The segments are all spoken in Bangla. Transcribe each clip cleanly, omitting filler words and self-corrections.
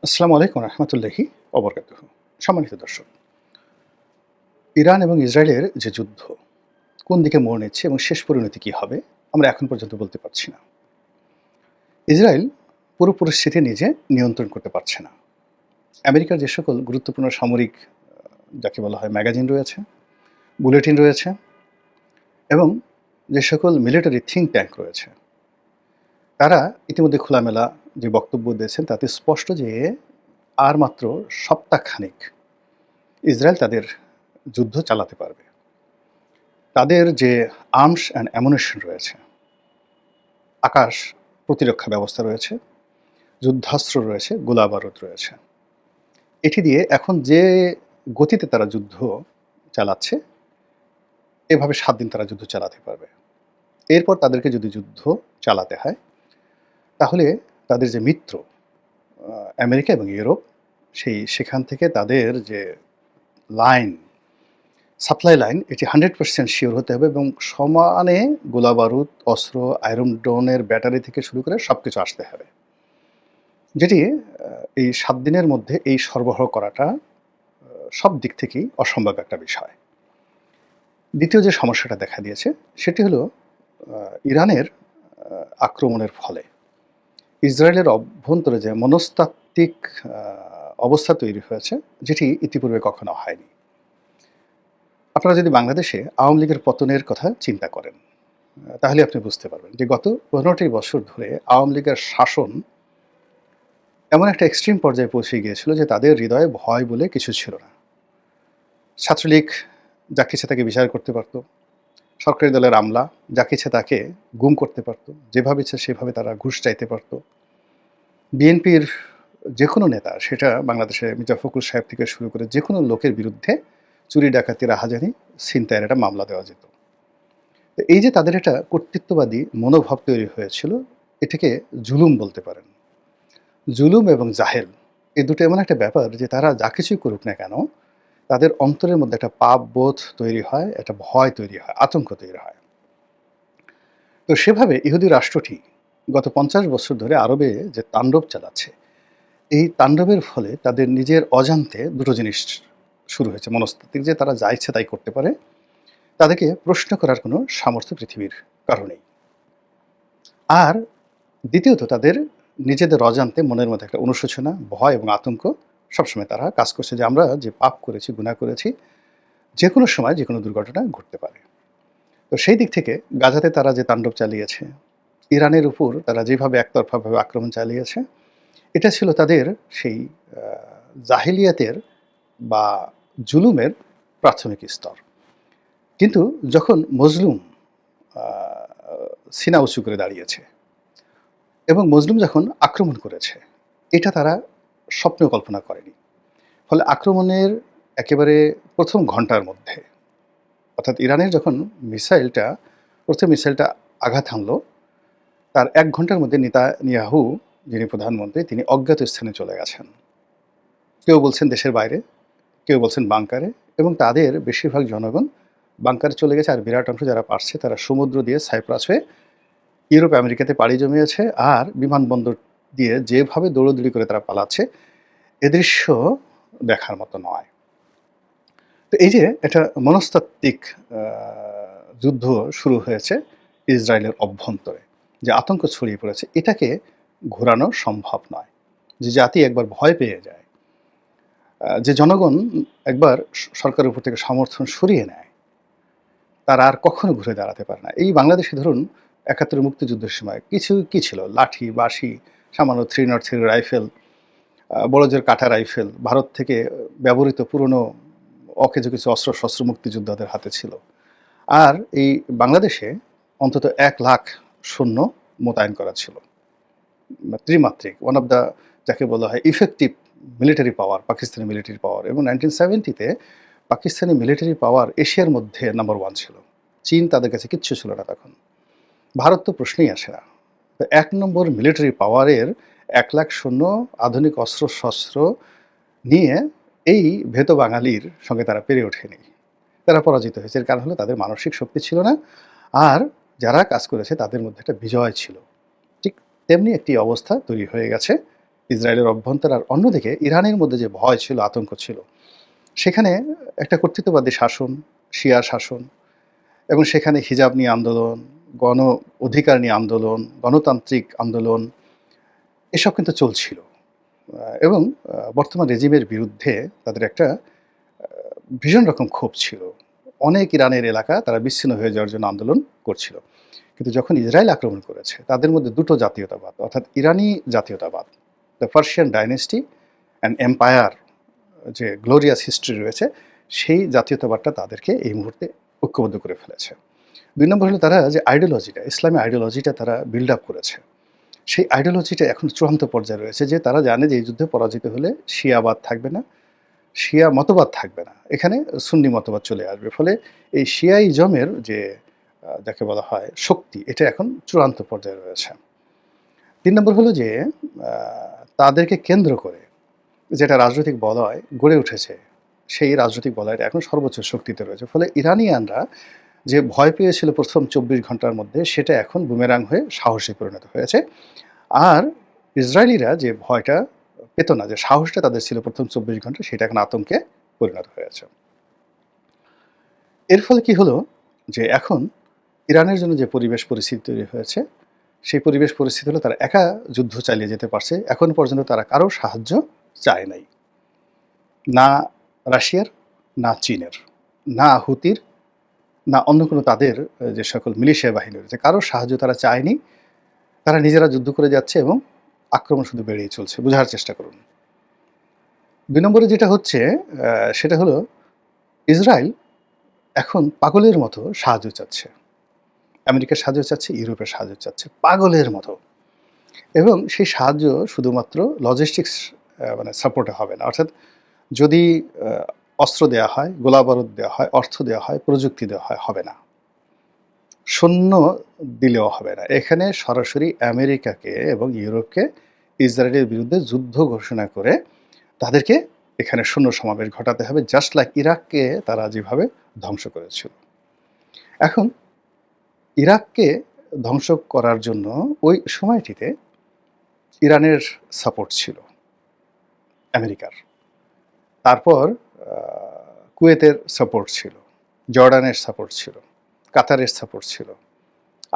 আসসালামু আলাইকুম রহমতুল্লাহি অবরকাতুহ। সম্মানিত দর্শক, ইরান এবং ইসরায়েলের যে যুদ্ধ কোন দিকে মোড় নিচ্ছে এবং শেষ পরিণতি কী হবে আমরা এখন পর্যন্ত বলতে পারছি না। ইসরায়েল পুরো পরিস্থিতি নিজে নিয়ন্ত্রণ করতে পারছে না। আমেরিকার যে সকল গুরুত্বপূর্ণ সামরিক যাকে বলা হয় ম্যাগাজিন রয়েছে, বুলেটিন রয়েছে এবং যে সকল মিলিটারি থিঙ্ক ট্যাঙ্ক রয়েছে, তারা ইতিমধ্যে খোলামেলা যে বক্তব্য দিয়েছেন তাতে স্পষ্ট যে আর মাত্র সপ্তাহখানেক ইসরায়েল তাদের যুদ্ধ চালাতে পারবে। তাদের যে আর্মস অ্যান্ড অ্যামুনিশন রয়েছে, আকাশ প্রতিরক্ষা ব্যবস্থা রয়েছে, যুদ্ধাস্ত্র রয়েছে, গোলাবারুদ রয়েছে, এটি দিয়ে এখন যে গতিতে তারা যুদ্ধ চালাচ্ছে, এভাবে ৭ দিন তারা যুদ্ধ চালাতে পারবে। এরপর তাদেরকে যদি যুদ্ধ চালাতে হয়, তাহলে তাদের যে মিত্র আমেরিকা এবং ইউরোপ, সেখান থেকে তাদের যে লাইন, সাপ্লাই লাইন, এটি 100% শিওর হতে হবে এবং সমানে গোলাবারুদ, অস্ত্র, আয়রন ড্রোনের ব্যাটারি থেকে শুরু করে সব কিছু আসতে হবে। যেটি এই ৭ দিনের মধ্যে এই সরবরাহ করাটা সব দিক থেকেই অসম্ভব একটা বিষয়। দ্বিতীয় যে সমস্যাটা দেখা দিয়েছে সেটি হলো ইরানের আক্রমণের ফলে ইসরায়েলের অভ্যন্তরে যে মনস্তাত্ত্বিক অবস্থা তৈরি হয়েছে, যেটি ইতিপূর্বে কখনো হয়নি। আপনারা যদি বাংলাদেশে আওয়ামী লীগের পতনের কথা চিন্তা করেন, তাহলে আপনি বুঝতে পারবেন যে গত ১৫টি বছর ধরে আওয়ামী লীগের শাসন এমন একটা এক্সট্রিম পর্যায়ে পৌঁছে গিয়েছিল যে তাদের হৃদয়ে ভয় বলে কিছু ছিল না। ছাত্রলীগ যাকে ইচ্ছে তাকে বিচার করতে পারত, সরকারি দলের আমলা যাকে ইচ্ছে তাকে গুম করতে পারত, যেভাবে ইচ্ছে সেভাবে তারা ঘুষ চাইতে পারত। বিএনপির যে কোনো নেতা, সেটা বাংলাদেশে মির্জা ফখরুল সাহেব থেকে শুরু করে যে কোনো লোকের বিরুদ্ধে চুরি, ডাকাতি, রাহাজানি, ছিনতাইয়ের একটা মামলা দেওয়া যেত। তো এই যে তাদের একটা কর্তৃত্ববাদী মনোভাব তৈরি হয়েছিল, এটাকে জুলুম বলতে পারেন। জুলুম এবং জাহেল এই দুটো এমন একটা ব্যাপার যে তারা যা কিছুই করুক না কেন, তাদের অন্তরের মধ্যে একটা পাপ বোধ তৈরি হয়, একটা ভয় তৈরি হয়, আতঙ্ক তৈরি হয়। তো সেভাবে ইহুদি রাষ্ট্রটি গত ৫০ বছর ধরে আরবে যে তাণ্ডব চালাচ্ছে, এই তাণ্ডবের ফলে তাদের নিজের অজান্তে দুটো জিনিস শুরু হয়েছে। মনস্তাত্ত্বিক, যে তারা যা ইচ্ছে তাই করতে পারে, তাদেরকে প্রশ্ন করার কোনো সামর্থ্য পৃথিবীর কারো নেই। আর দ্বিতীয়ত, তাদের নিজেদের অজান্তে মনের মধ্যে একটা অনুশোচনা, ভয় এবং আতঙ্ক সবসময় তারা কাজ করছে যে আমরা যে পাপ করেছি, গুনাহ করেছি, যে কোনো সময় যে কোনো দুর্ঘটনা ঘটতে পারে। তো সেই দিক থেকে গাজাতে তারা যে তাণ্ডব চালিয়েছে, ইরানের উপর তারা যেভাবে একতরফাভাবে আক্রমণ চালিয়েছে, এটা ছিল তাদের সেই জাহিলিয়াতের বা জুলুমের প্রাথমিক স্তর। কিন্তু যখন মজলুম সিনা উঁচু করে দাঁড়িয়েছে এবং মজলুম যখন আক্রমণ করেছে, এটা তারা স্বপ্নেও কল্পনা করেনি। ফলে আক্রমণের একেবারে প্রথম ঘন্টার মধ্যে, অর্থাৎ ইরানের যখন প্রথম মিসাইলটা আঘাত হানলো, তার ১ ঘন্টার মধ্যে নেতানিয়াহু, যিনি প্রধানমন্ত্রী, তিনি অজ্ঞাত স্থানে চলে গেছেন। কেউ বলছেন দেশের বাইরে, কেউ বলছেন বাংকারে, এবং তাদের বেশিরভাগ জনগণ বাংকারে চলে গেছে। আর বিরাট অংশ যারা পারছে তারা সমুদ্র দিয়ে সাইপ্রাস হয়ে ইউরোপ আমেরিকাতে পাড়ি জমিয়েছে। আর বিমানবন্দর দিয়ে যেভাবে দৌড়দৌড়ি করে তারা পালাচ্ছে, এ দৃশ্য দেখার মতো নয়। তো এই যে একটা মনস্তাত্ত্বিক যুদ্ধ শুরু হয়েছে ইসরায়েলের অভ্যন্তরে, যে আতঙ্ক ছড়িয়ে পড়েছে, এটাকে ঘোরানো সম্ভব নয়। যে জাতি একবার ভয় পেয়ে যায়, যে জনগণ একবার সরকারের উপর থেকে সমর্থন সরিয়ে নেয়, তারা আর কখনো ঘুরে দাঁড়াতে পারে না। এই বাংলাদেশে ধরুন ৭১ মুক্তিযুদ্ধের সময় কি ছিল? লাঠি, বাঁশি, সামান্য 303 রাইফেল, বড় জোর কাঁটা রাইফেল, ভারত থেকে ব্যবহৃত পুরনো অকেজো কিছু অস্ত্র-শস্ত্র মুক্তিযোদ্ধাদের হাতে ছিল। আর এই বাংলাদেশে অন্তত ১,০০,০০০ সৈন্য মোতায়েন করা ছিল। ত্রিমাত্রিক, ওয়ান অফ দ্য, যাকে বলা হয় ইফেক্টিভ মিলিটারি পাওয়ার, পাকিস্তানি মিলিটারি পাওয়ার। এবং 1970-তে পাকিস্তানি মিলিটারি পাওয়ার এশিয়ার মধ্যে নাম্বার 1 ছিল। চীন তাদের কাছে কিচ্ছু ছিল না তখন। ভারত তো প্রশ্নই আসে না। তো ১ নম্বর মিলিটারি পাওয়ারের ১,০০,০০০ সৈন্য, আধুনিক অস্ত্র-শস্ত্র নিয়ে এই ভেতো বাঙালির সঙ্গে তারা পেরে ওঠেনি। তারা পরাজিত হয়েছে। এর কারণ হলো তাদের মানসিক শক্তি ছিল না, আর যারা কাজ করেছে তাদের মধ্যে একটা বিজয় ছিল। ঠিক তেমনি একটি অবস্থা তৈরি হয়ে গেছে ইসরায়েলের অভ্যন্তর, আর অন্যদিকে ইরানের মধ্যে যে ভয় ছিল, আতঙ্ক ছিল, সেখানে একটা কর্তৃত্ববাদী শাসন, শিয়া শাসন, এবং সেখানে হিজাব নিয়ে আন্দোলন, গণ অধিকার নিয়ে আন্দোলন, গণতান্ত্রিক আন্দোলন, এসব কিন্তু চলছিল। এবং বর্তমান রেজিমের বিরুদ্ধে তাদের একটা ভীষণ রকম ক্ষোভ ছিল। অনেক ইরানের এলাকা তারা বিচ্ছিন্ন হয়ে যাওয়ার জন্য আন্দোলন করছিল। কিন্তু যখন ইসরায়েল আক্রমণ করেছে, তাদের মধ্যে দুটো জাতীয়তাবাদ, অর্থাৎ ইরানি জাতীয়তাবাদ, the Persian dynasty and empire, যে গ্লোরিয়াস হিস্ট্রি রয়েছে, সেই জাতীয়তাবাদটা তাদেরকে এই মুহূর্তে ঐক্যবদ্ধ করে ফেলেছে। ২ নম্বর হলো তারা যে আইডিওলজিটা, ইসলামী আইডিওলজিটা তারা বিল্ড আপ করেছে, সেই আইডিওলজিটা এখন চূড়ান্ত পর্যায়ে রয়েছে, যে তারা জানে যে এই যুদ্ধে পরাজিত হলে শিয়াবাদ থাকবে না, শিয়া মতবাদ থাকবে না, এখানে সুন্নি মতবাদ চলে আসবে। ফলে এই শিয়াইজমের যে যাকে বলা হয় শক্তি, এটা এখন চূড়ান্ত পর্যায়ে রয়েছে। ৩ নম্বর হলো যে তাদেরকে কেন্দ্র করে যেটা রাজনৈতিক বলয় গড়ে উঠেছে, সেই রাজনৈতিক বলয়টা এখন সর্বোচ্চ শক্তিতে রয়েছে। ফলে ইরানিয়ানরা যে ভয় পেয়েছিল প্রথম ২৪ ঘন্টার মধ্যে, সেটা এখন বুমেরাং হয়ে সাহসে পরিণত হয়েছে। আর ইসরায়েলিরা যে ভয়টা পেত না, যে সাহসটা তাদের ছিল প্রথম ২৪ ঘন্টা, সেটা এখন আতঙ্কে পরিণত হয়েছে। এর ফলে কি হলো, যে এখন ইরানের জন্য যে পরিবেশ পরিস্থিতি তৈরি হয়েছে, সেই পরিবেশ পরিস্থিতি হলো তারা একা যুদ্ধ চালিয়ে যেতে পারছে। এখন পর্যন্ত তারা কারো সাহায্য চায় নাই। না রাশিয়ার, না চীনের, না হুতির, না অন্য কোনো তাদের যে সকল মিলিশিয়া বাহিনী রয়েছে, কারো সাহায্য তারা চায়নি। তারা নিজেরা যুদ্ধ করে যাচ্ছে এবং আক্রমণ শুধু বেড়েই চলছে। বোঝার চেষ্টা করুন। ২ নম্বরে যেটা হচ্ছে সেটা হলো ইসরায়েল এখন পাগলের মতো সাহায্য চাচ্ছে। আমেরিকার সাহায্য চাচ্ছে, ইউরোপের সাহায্য চাচ্ছে, পাগলের মতো। এবং সেই সাহায্য শুধুমাত্র লজিস্টিক্স মানে সাপোর্টে হবে না। অর্থাৎ যদি অস্ত্র দেয়া হয়, গোলাবারুদ দেওয়া হয়, অর্থ দেওয়া হয়, প্রযুক্তি দেওয়া হয়, হবে না। সৈন্য দিলেও হবে না। এখানে সরাসরি আমেরিকাকে এবং ইউরোপকে ইসরায়েলের বিরুদ্ধে যুদ্ধ ঘোষণা করে তাদেরকে এখানে সৈন্য সমাবেশ ঘটাতে হবে, জাস্ট লাইক ইরাককে তারা যেভাবে ধ্বংস করেছিল। এখন ইরাককে ধ্বংস করার জন্য ওই সময়টিতে ইরানের সাপোর্ট ছিল, আমেরিকার। তারপর কুয়েতের সাপোর্ট ছিল, জর্ডানের সাপোর্ট ছিল, কাতারের সাপোর্ট ছিল,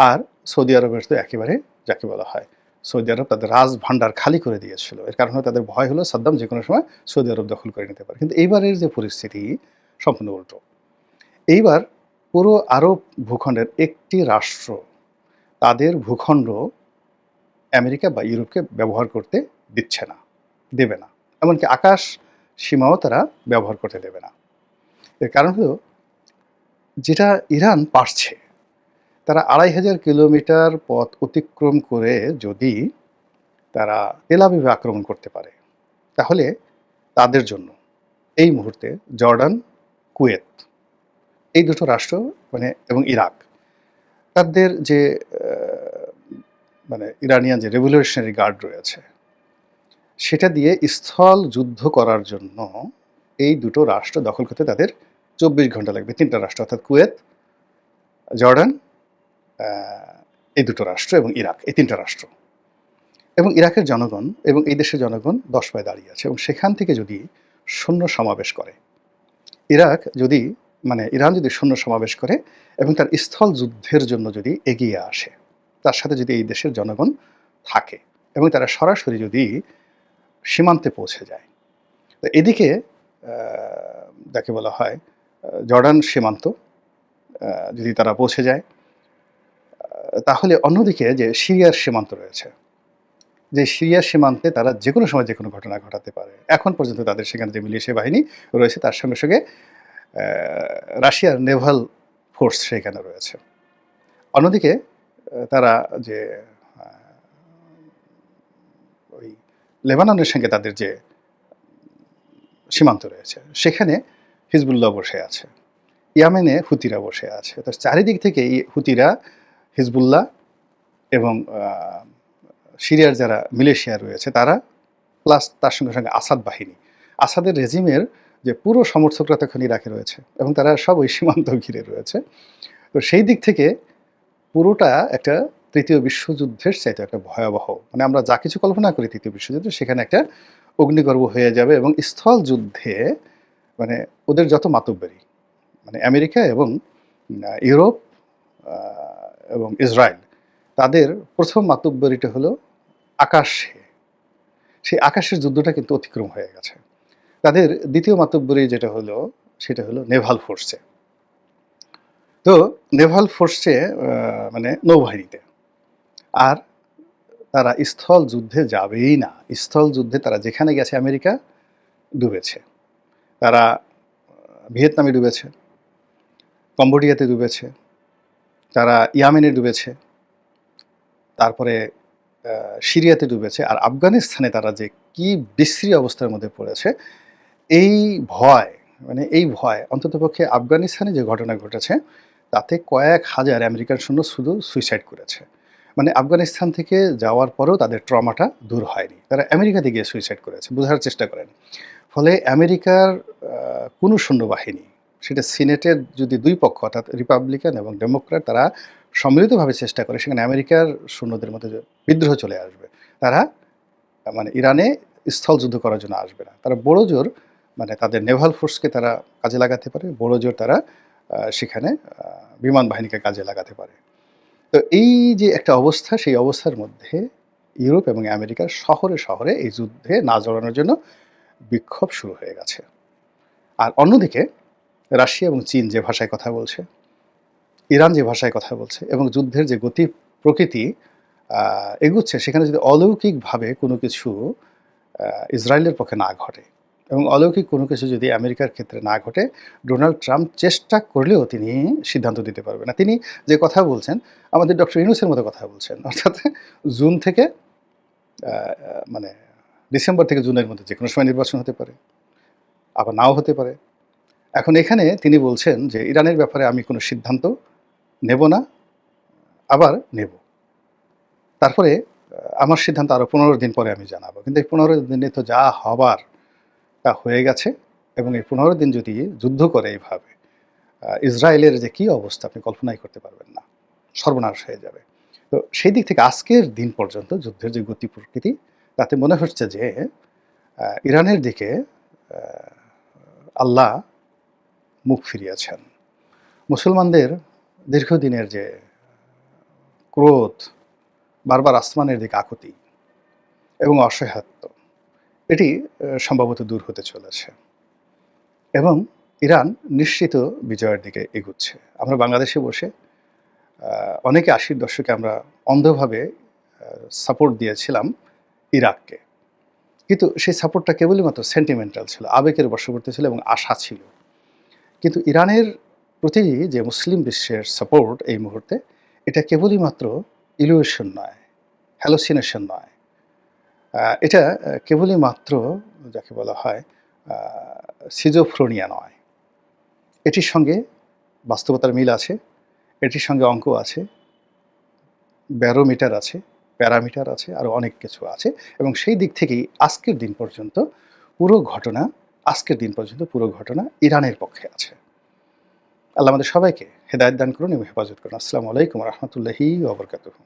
আর সৌদি আরবের তো একেবারে যাকে বলা হয়, সৌদি আরব তাদের রাজভাণ্ডার খালি করে দিয়েছিল। এর কারণে তাদের ভয় হলো সাদ্দাম যে কোনো সময় সৌদি আরব দখল করে নিতে পারে। কিন্তু এইবারের যে পরিস্থিতি সম্পূর্ণ উল্টো। এইবার পুরো আরব ভূখণ্ডের একটি রাষ্ট্র তাদের ভূখণ্ড আমেরিকা বা ইউরোপকে ব্যবহার করতে দিচ্ছে না, দেবে না। এমনকি আকাশ সীমাও তারা ব্যবহার করতে দেবে না। এর কারণ হলো, যেটা ইরান পারছে, তারা ২৫০০ কিলোমিটার পথ অতিক্রম করে যদি তারা তেল আবিবে আক্রমণ করতে পারে, তাহলে তাদের জন্য এই মুহূর্তে জর্ডান, কুয়েত, এই দুটো রাষ্ট্র মানে এবং ইরাক, তাদের যে মানে ইরানিয়ান যে রেভলিউশনারি গার্ড রয়েছে, সেটা দিয়ে স্থল যুদ্ধ করার জন্য এই দুটো রাষ্ট্র দখল করতে তাদের ২৪ ঘন্টা লাগবে। ৩টা রাষ্ট্র, অর্থাৎ কুয়েত, জর্ডান, এই দুটো রাষ্ট্র এবং ইরাক, এই ৩টা রাষ্ট্র। এবং ইরাকের জনগণ এবং এই দেশের জনগণ ১০ পায়ে দাঁড়িয়ে আছে। এবং সেখান থেকে যদি সৈন্য সমাবেশ করে, ইরাক যদি মানে ইরান যদি সৈন্য সমাবেশ করে এবং তার স্থল যুদ্ধের জন্য যদি এগিয়ে আসে, তার সাথে যদি এই দেশের জনগণ থাকে এবং তারা সরাসরি যদি সীমান্তে পৌঁছে যায়, তো এদিকে যাকে বলা হয় জর্ডান সীমান্ত যদি তারা পৌঁছে যায়, তাহলে অন্যদিকে যে সিরিয়ার সীমান্ত রয়েছে, যে সিরিয়ার সীমান্তে তারা যে কোনো সময় যে কোনো ঘটনা ঘটাতে পারে। এখন পর্যন্ত তাদের সেখানে যে মিলিশিয়া বাহিনী রয়েছে, তার সঙ্গে সঙ্গে রাশিয়ার নেভাল ফোর্স সেখানে রয়েছে। অন্যদিকে তারা যে ওই লেবাননের সঙ্গে তাদের যে সীমান্ত রয়েছে, সেখানে হিজবুল্লাহ বসে আছে, ইয়ামেনে হুতিরা বসে আছে। তো চারিদিক থেকে এই হুতিরা, হিজবুল্লাহ এবং সিরিয়ার যারা মিলিশিয়া রয়েছে তারা, প্লাস তার সঙ্গে সঙ্গে আসাদ বাহিনী, আসাদের রেজিমের যে পুরো সমর্থকরা তখন ইরাকে রয়েছে এবং তারা সব ওই সীমান্ত ঘিরে রয়েছে। তো সেই দিক থেকে পুরোটা একটা তৃতীয় বিশ্বযুদ্ধের চাইতে একটা ভয়াবহ, মানে আমরা যা কিছু কল্পনা করি তৃতীয় বিশ্বযুদ্ধে, সেখানে একটা অগ্নিগর্ভ হয়ে যাবে এবং স্থল যুদ্ধে মানে ওদের যত মাতব্বরি, মানে আমেরিকা এবং ইউরোপ এবং ইসরায়েল, তাদের প্রথম মাতব্বরিটা হলো আকাশে। সেই আকাশের যুদ্ধটা কিন্তু অতিক্রম হয়ে গেছে। তাদের দ্বিতীয় মাতব্বরি যেটা হলো, সেটা হলো নেভাল ফোর্সে। তো নেভাল ফোর্সে মানে নৌবাহিনীতে। আর তারা স্থল যুদ্ধে যাবেই না। স্থল যুদ্ধে তারা যেখানে গেছে, আমেরিকা ডুবেছে, তারা ভিয়েতনামে ডুবেছে, কম্বোডিয়াতে ডুবেছে, তারা ইয়ামেনে ডুবেছে, তারপরে সিরিয়াতে ডুবেছে, আর আফগানিস্তানে তারা যে কি বিশ্রী অবস্থার মধ্যে পড়েছে, এই ভয়, মানে এই ভয় অন্ততপক্ষে আফগানিস্তানে যে ঘটনা ঘটেছে তাতে কয়েক হাজার আমেরিকান সৈন্য শুধু সুইসাইড করেছে। মানে আফগানিস্তান থেকে যাওয়ার পরেও তাদের ট্রমাটা দূর হয়নি, তারা আমেরিকাতে গিয়ে সুইসাইড করেছে। বোঝার চেষ্টা করেন। ফলে আমেরিকার কোনো সৈন্যবাহিনী, সেটা সিনেটের যদি দুই পক্ষ অর্থাৎ রিপাবলিকান এবং ডেমোক্র্যাট তারা সম্মিলিতভাবে চেষ্টা করে, সেখানে আমেরিকার সৈন্যদের মধ্যে যে বিদ্রোহ চলে আসবে, তারা মানে ইরানে স্থল যুদ্ধ করার জন্য আসবে না। তারা বড় জোর মানে তাদের নেভাল ফোর্সকে তারা কাজে লাগাতে পারে, বড় জোর তারা সেখানে বিমান বাহিনীকে কাজে লাগাতে পারে। তো এই যে একটা অবস্থা, সেই অবস্থার মধ্যে ইউরোপ এবং আমেরিকার শহরে শহরে এই যুদ্ধে না জড়ানোর জন্য বিক্ষোভ শুরু হয়ে গেছে। আর অন্যদিকে রাশিয়া এবং চীন যে ভাষায় কথা বলছে, ইরান যে ভাষায় কথা বলছে, এবং যুদ্ধের যে গতি প্রকৃতি এগুচ্ছে, সেখানে যদি অলৌকিকভাবে কোনো কিছু ইসরায়েলের পক্ষে না ঘটে এবং অলৌকিক কোনো কিছু যদি আমেরিকার ক্ষেত্রে না ঘটে, ডোনাল্ড ট্রাম্প চেষ্টা করলেও তিনি সিদ্ধান্ত দিতে পারবেন না। তিনি যে কথা বলছেন, আমাদের ডক্টর ইউনূসের মতো কথা বলছেন, অর্থাৎ জুন থেকে মানে ডিসেম্বর থেকে জুনের মধ্যে যে কোনো সময় নির্বাচন হতে পারে, আবার নাও হতে পারে। এখন এখানে তিনি বলছেন যে ইরানের ব্যাপারে আমি কোনো সিদ্ধান্ত নেব না, আবার নেব। তারপরে আমার সিদ্ধান্ত আরও 15 দিন পরে আমি জানাবো। কিন্তু এই 15 দিনে তো যা হবার তা হয়ে গেছে, এবং এই 15 দিন যদি যুদ্ধ করে এইভাবে, ইসরায়েলের যে কী অবস্থা আপনি কল্পনাই করতে পারবেন না, সর্বনাশ হয়ে যাবে। তো সেই দিক থেকে আজকের দিন পর্যন্ত যুদ্ধের যে গতি প্রকৃতি, তাতে মনে হচ্ছে যে ইরানের দিকে আল্লাহ মুখ ফিরিয়েছেন। মুসলমানদের দীর্ঘদিনের যে ক্রোধ, বারবার আসমানের দিকে আকুতি এবং অসহায়ত্ব, এটি সম্ভবত দূর হতে চলেছে এবং ইরান নিশ্চিত বিজয়ের দিকে এগুচ্ছে। আমরা বাংলাদেশে বসে অনেকে 80-র দশকে আমরা অন্ধভাবে সাপোর্ট দিয়েছিলাম ইরাককে, কিন্তু সেই সাপোর্টটা কেবলই মাত্র সেন্টিমেন্টাল ছিল, আবেগের বশবর্তী ছিল এবং আশা ছিল। কিন্তু ইরানের প্রতি যে মুসলিম বিশ্বের সাপোর্ট এই মুহূর্তে, এটা কেবলই মাত্র ইলিউশন নয়, হ্যালোসিনেশন নয়, এটা কেবলই মাত্র যাকে বলা হয় সিজোফ্রেনিয়া নয়। এটির সঙ্গে বাস্তবতার মিল আছে, এটির সঙ্গে অঙ্ক আছে, ব্যারোমিটার আছে, প্যারামিটার আছে, আরও অনেক কিছু আছে। এবং সেই দিক থেকেই আজকের দিন পর্যন্ত পুরো ঘটনা ইরানের পক্ষে আছে। আল্লাহ আমাদের সবাইকে হেদায়েত দান করুন এবং হেফাজত করুন। আসসালামু আলাইকুম ওয়া রাহমাতুল্লাহি ওয়া বারাকাতুহু।